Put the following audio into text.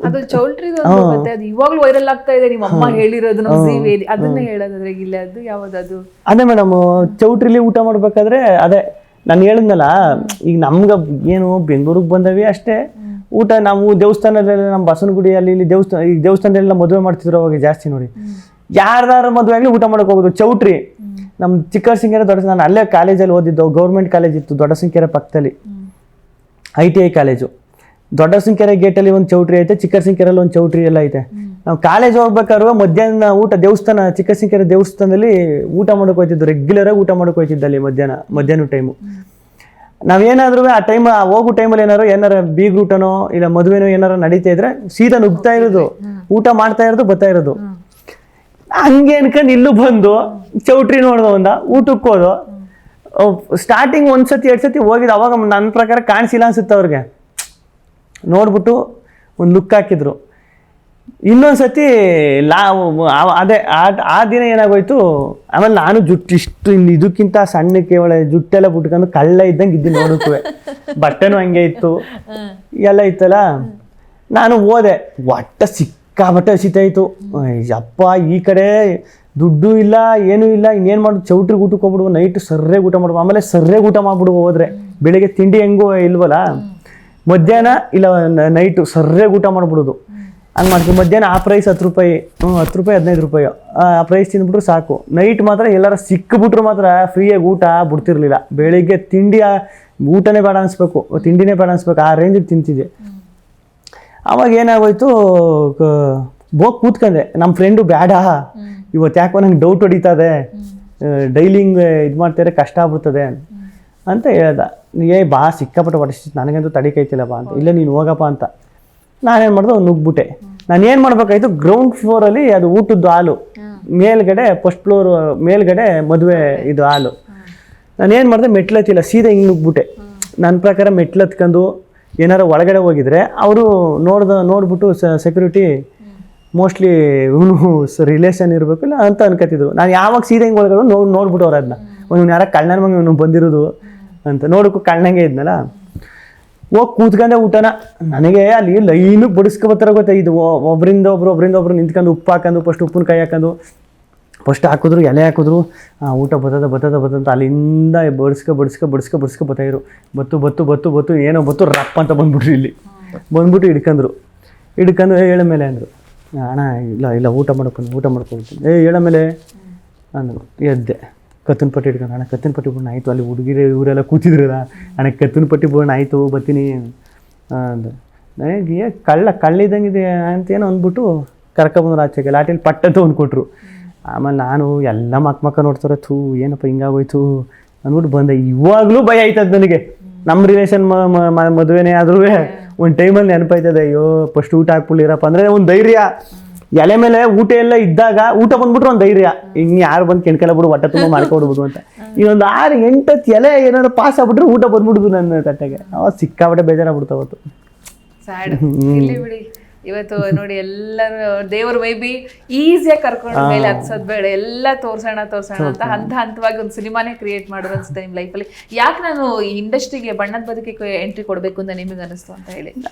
ಅದು ಚೌಲ್ಟ್ರಿದು ಮತ್ತೆ ಅದು ಇವಾಗ್ಲೂ ವೈರಲ್ ಆಗ್ತಾ ಇದೆ, ನಿಮ್ಮ ಅಮ್ಮ ಹೇಳಿರೋದು ನಮ್ಮ ವೇದಿ ಅದನ್ನ ಹೇಳೋದಾದ್ರೆ ಇಲ್ಲ ಅದು ಯಾವ್ದದು? ಅದೇ ಮೇಡಮ್, ಚೌಟ್ರಿಲಿ ಊಟ ಮಾಡ್ಬೇಕಾದ್ರೆ ಅದೇ ನಾನು ಹೇಳಿದ್ನಲ್ಲ, ಈಗ ನಮ್ಗ ಏನು ಬೆಂಗಳೂರಿಗೆ ಬಂದವಿ ಅಷ್ಟೇ ಊಟ. ನಾವು ದೇವಸ್ಥಾನದಲ್ಲೆಲ್ಲ ನಮ್ಮ ಬಸವನಗುಡಿಯಲ್ಲಿ ಇಲ್ಲಿ ದೇವಸ್ಥಾನದಲ್ಲೆಲ್ಲ ಮದುವೆ ಮಾಡ್ತಿದ್ರು ಅವಾಗ ಜಾಸ್ತಿ ನೋಡಿ. ಯಾರ್ದಾರು ಮದುವೆ ಆಗಲಿ ಊಟ ಮಾಡಕ್ ಹೋಗೋದು ಚೌಟ್ರಿ. ನಮ್ಮ ಚಿಕ್ಕಸಿಂಕೆರೆ ನಾನು ಅಲ್ಲೇ ಕಾಲೇಜಲ್ಲಿ ಓದಿದ್ದು, ಗೌರ್ಮೆಂಟ್ ಕಾಲೇಜ್ ಇತ್ತು ದೊಡ್ಡಸಿಂಕೆರೆ ಪಕ್ಕದಲ್ಲಿ, ITI ಕಾಲೇಜು. ದೊಡ್ಡಸಿಂಕೆರೆ ಗೇಟಲ್ಲಿ ಒಂದು ಚೌಟ್ರಿ ಐತೆ, ಚಿಕ್ಕಸಿಂಕೆರೆಯಲ್ಲಿ ಒಂದು ಚೌಟ್ರಿ ಎಲ್ಲ ಐತೆ. ನಾವು ಕಾಲೇಜ್ ಹೋಗ್ಬೇಕಾದ್ರೆ ಮಧ್ಯಾಹ್ನ ಊಟ ದೇವಸ್ಥಾನ, ಚಿಕ್ಕಸಿಂಕೆರೆ ದೇವಸ್ಥಾನದಲ್ಲಿ ಊಟ ಮಾಡಕ್ಕೆ ಹೋಗ್ತಿದ್ದು, ರೆಗ್ಯುಲರ್ ಆಗಿ ಊಟ ಮಾಡಕ್ಕೆ ಹೋಗ್ತಿದ್ದಲ್ಲಿ ಮಧ್ಯಾಹ್ನ ಟೈಮು. ನಾವೇನಾದ್ರೂ ಆ ಟೈಮ್ ಹೋಗೋ ಟೈಮಲ್ಲಿ ಏನಾರ ಬೀಗ್ ಊಟನೋ ಇಲ್ಲ ಮದುವೆನೋ ಏನಾರ ನಡೀತಾ ಇದ್ರೆ ಸೀದಾ ನುಗ್ತಾ ಇರೋದು, ಊಟ ಮಾಡ್ತಾ ಇರೋದು, ಬರ್ತಾ ಇರೋದು. ಹಂಗೆ ಅನ್ಕೊಂಡು ಇಲ್ಲೂ ಬಂದು ಚೌಟ್ರಿ ನೋಡ್ದೋ ಊಟಕ್ಕೆ ಹೋದು. ಸ್ಟಾರ್ಟಿಂಗ್ ಒಂದ್ಸತಿ 2 ಸತಿ ಹೋಗಿದ್ದು, ಅವಾಗ ನನ್ನ ಪ್ರಕಾರ ಕಾಣಿಸಿಲ್ಲ ಅನ್ಸುತ್ತೆ ಅವ್ರಿಗೆ. ನೋಡ್ಬಿಟ್ಟು ಒಂದು ಲುಕ್ ಹಾಕಿದ್ರು. ಇನ್ನೊಂದ್ಸತಿ ಅದೇ ಆ ದಿನ ಏನಾಗೋಯ್ತು, ಆಮೇಲೆ ನಾನು ಜುಟ್ಟು ಇಷ್ಟು ಇದಕ್ಕಿಂತ ಸಣ್ಣಕ್ಕೆ ಒಳ್ಳೆ ಜುಟ್ಟೆಲ್ಲ ಬಿಟ್ಕೊಂಡು ಕಳ್ಳ ಇದ್ದಂಗೆ ಇದ್ದೀನಿ ನೋಡಕ್ಕೂ. ಬಟ್ಟೆನೂ ಹಂಗೆ ಇತ್ತು, ಎಲ್ಲ ಇತ್ತಲ್ಲ. ನಾನು ಹೋದೆ, ಸಿಕ್ಕಾಬಟ್ಟೆ ಹಸಿತಾಯಿತು. ಅಪ್ಪ ಈ ಕಡೆ ದುಡ್ಡು ಇಲ್ಲ, ಏನೂ ಇಲ್ಲ, ಇನ್ನೇನು ಮಾಡೋದು, ಚೌಟ್ರಿಗೆ ಊಟಕ್ಕೆ ಹೋಗ್ಬಿಡುವ, ನೈಟ್ ಸರ್ರೆ ಊಟ ಮಾಡ್ಬೋದು. ಆಮೇಲೆ ಸರ್ರೆ ಊಟ ಮಾಡ್ಬಿಡುವ ಹೋದ್ರೆ, ಬೆಳಿಗ್ಗೆ ತಿಂಡಿ ಹೆಂಗೂ ಇಲ್ವಲ್ಲ, ಮಧ್ಯಾಹ್ನ ಇಲ್ಲ ನೈಟು ಸರ್ರೆ ಊಟ ಮಾಡ್ಬಿಡೋದು. ಹಂಗೆ ಮಾಡ್ತೀವಿ. ಮಧ್ಯಾಹ್ನ ಆ ಪ್ರೈಸ್ 10 ರೂಪಾಯಿ, 10 ರೂಪಾಯಿ 15 ರೂಪಾಯಿ ಆ ಪ್ರೈಸ್ ತಿಂದ್ಬಿಟ್ರು ಸಾಕು. ನೈಟ್ ಮಾತ್ರ ಎಲ್ಲಾರ ಸಿಕ್ಕಿಬಿಟ್ರು ಮಾತ್ರ ಫ್ರೀಯಾಗಿ ಊಟ ಬಿಡ್ತಿರ್ಲಿಲ್ಲ. ಬೆಳಿಗ್ಗೆ ತಿಂಡಿ ಊಟನೇ ಬೇಡ ಅನ್ಸ್ಬೇಕು, ತಿಂಡಿನೇ ಬೇಡ ಅನ್ಸ್ಬೇಕು, ಆ ರೇಂಜಿಗೆ ತಿಂತಿದ್ದೆ. ಅವಾಗ ಏನಾಗೋಯ್ತು, ಹೋಗಿ ಕೂತ್ಕೊಂಡೆ. ನಮ್ಮ ಫ್ರೆಂಡು ಬೇಡ ಇವತ್ತು ಯಾಕೋ ನಂಗೆ ಡೌಟ್ ಹೊಡಿತದೆ, ಡೈಲಿ ಹಿಂಗೆ ಇದು ಮಾಡ್ತಾರೆ ಕಷ್ಟ ಆಗ್ಬಿಡ್ತದೆ ಅಂತ ಹೇಳ್ದ. ಬಾ ಸಿಕ್ಕಾಪಟ್ಟೆ ಹೊಡಿಸ್ತಿತ್ತು, ನನಗಂತೂ ತಡಿಕೈತಿಲ್ಲ ಬಾ ಅಂತ. ಇಲ್ಲ ನೀನು ಹೋಗಪ್ಪ ಅಂತ. ನಾನೇನು ಮಾಡಿದೆ, ನುಗ್ಬಿಟ್ಟೆ. ನಾನು ಏನು ಮಾಡ್ಬೇಕಾಯ್ತು, ಗ್ರೌಂಡ್ ಫ್ಲೋರಲ್ಲಿ ಅದು ಊಟದ್ದು ಹಾಲು, ಮೇಲ್ಗಡೆ ಫಸ್ಟ್ ಫ್ಲೋರ್ ಮೇಲ್ಗಡೆ ಮದುವೆ ಇದು ಹಾಲು. ನಾನೇನು ಮಾಡಿದೆ, ಮೆಟ್ಲತ್ತಿಲ್ಲ, ಸೀದಾ ಹಿಂಗೆ ನುಗ್ಬಿಟ್ಟೆ. ನನ್ನ ಪ್ರಕಾರ ಮೆಟ್ಲತ್ಕೊಂಡು ಏನಾರು ಒಳಗಡೆ ಹೋಗಿದ್ರೆ ಅವರು ನೋಡ್ಬಿಟ್ಟು ಸೆಕ್ಯೂರಿಟಿ ಮೋಸ್ಟ್ಲಿ ಇವನು ರಿಲೇಷನ್ ಇರಬೇಕು ಇಲ್ಲ ಅಂತ ಅನ್ಕೋತಿದ್ರು. ನಾನು ಯಾವಾಗ ಸೀದಾ ಹಿಂಗೆ ಒಳಗಡೆ ನೋಡ್ಬಿಟ್ಟು ಅವ್ರು ಅದನ್ನ ಅವ್ನು ಯಾರ ಕಳ್ಳನ ಮಗ ಇವನು ಬಂದಿರೋದು ಅಂತ ನೋಡೋಕ್ಕೂ ಕಳ್ಳಂಗೆ ಇದ್ನಲ್ಲ. ಹೋಗಿ ಕೂತ್ಕೊಂಡೆ ಊಟನ. ನನಗೆ ಅಲ್ಲಿ ಲೈನಿಗೆ ಬಡಿಸ್ಕೊಬತ್ತರ ಗೊತ್ತಾ, ಇದು ಒಬ್ಬರಿಂದ ಒಬ್ರು ನಿಂತ್ಕೊಂಡು ಉಪ್ಪು ಹಾಕೊಂಡು ಫಸ್ಟ್ ಉಪ್ಪಿನ ಕಾಯಿ ಹಾಕೊಂಡು ಫಸ್ಟ್ ಹಾಕಿದ್ರು, ಎಲೆ ಹಾಕಿದ್ರು, ಊಟ ಬತ್ತದ ಅಲ್ಲಿಂದ ಬಡಿಸ್ಕೊ ಬತ್ತಾಯಿರು. ಬತ್ತು ಏನೋ ರಪ್ಪ ಅಂತ ಬಂದ್ಬಿಟ್ರು. ಇಲ್ಲಿ ಬಂದ್ಬಿಟ್ಟು ಹಿಡ್ಕೊಂಡು ಹೇಳ ಮೇಲೆ ಅಂದರು, ಅಣ್ಣ ಇಲ್ಲ ಊಟ ಮಾಡ್ಕೊಂಡು ಹೇಳ ಮೇಲೆ ಅಂದರು. ಎದ್ದೆ, ಕತ್ತಿನ ಪಟ್ಟಿ ಹಿಡ್ಕೊಂಡು, ಅಣ್ಣ ಕತ್ತಿನ ಪಟ್ಟಿ ಬಿಡೋಣ ಆಯಿತು, ಅಲ್ಲಿ ಹುಡುಗಿರು ಇವರೆಲ್ಲ ಕೂತಿದ್ರಲ್ಲ, ಅಣ್ಣ ಕತ್ತಿನ ಪಟ್ಟಿ ಬಿಡೋಣ ಆಯಿತು ಬರ್ತೀನಿ ಅಂದ. ನನಗೆ ಕಳ್ಳಿದ್ದಂಗಿದೆ ಅಂತೇನೋ ಅಂದ್ಬಿಟ್ಟು ಕರ್ಕೊಬಂದ್ರು ಆಚೆಗೆ. ಲಾಟಿಲಿ ಪಟ್ಟಂತ ಒಂದು ಕೊಟ್ಟರು. ಆಮೇಲೆ ನಾನು ಎಲ್ಲ ಮಕ್ಕ ನೋಡ್ತಾರೆ, ಏನಪ್ಪ ಹಿಂಗಾಗೋಯ್ತು ಅಂದ್ಬಿಟ್ಟು ಬಂದೆ. ಇವಾಗಲೂ ಭಯ ಆಯ್ತದ ನನಗೆ. ನಮ್ಮ ರಿಲೇಷನ್ ಮದುವೆನೇ ಆದ್ರೂ ಒಂದು ಟೈಮಲ್ಲಿ ನೆನಪಾಯ್ತದೆ, ಅಯ್ಯೋ ಫಸ್ಟ್ ಊಟ ಹಾಕ್ಬಿಟ್ಟಿರಪ್ಪ ಅಂದರೆ ಒಂದು ಧೈರ್ಯ. ಎಲೆ ಮೇಲೆ ಊಟ ಎಲ್ಲ ಇದ್ದಾಗ ಊಟ ಬಂದ್ಬಿಟ್ರೆ ಒಂದು ಧೈರ್ಯ, ಇನ್ನು ಯಾರು ಬಂದು ಕೆಣ್ಕೆಲ್ಲ ಬಿಡು ಹೊಟ್ಟೆ ತುಂಬ ಮಾಡ್ಕೊಡ್ಬೋದು ಅಂತ. ಇನ್ನೊಂದು 6-8 ಎಲೆ ಏನಾದ್ರು ಪಾಸ್ ಆಗ್ಬಿಟ್ರೆ ಊಟ ಬಂದ್ಬಿಡುದು ನನ್ನ ತಟ್ಟೆಗೆ. ಅವಾಗ ಸಿಕ್ಕಾಬಿಟ್ಟೆ ಬೇಜಾರಾಗ್ಬಿಡ್ತಾವತ್ತು. ಬಿಡಿ ಇವತ್ತು ನೋಡಿ ಎಲ್ಲರೂ ದೇವರು ಮೈ ಬಿ ಈಸಿಯಾಗಿ ಕರ್ಕೊಂಡು ಮೇಲೆ ಹತ್ಸೋದ್ ಬೇಡ, ಎಲ್ಲ ತೋರ್ಸೋಣ ಅಂತ ಹಂತವಾಗಿ ಒಂದು ಸಿನಿಮಾನೇ ಕ್ರಿಯೇಟ್ ಮಾಡೋದು ಅನ್ಸುತ್ತೆ ನಿಮ್ಮ ಲೈಫಲ್ಲಿ. ಯಾಕೆ ನಾನು ಈ ಇಂಡಸ್ಟ್ರಿಗೆ ಬಣ್ಣದ ಬದುಕಿಗೆ ಎಂಟ್ರಿ ಕೊಡಬೇಕು ಅಂತ ನಿಮಗೆ ಅನಿಸ್ತು ಅಂತ ಹೇಳಿ?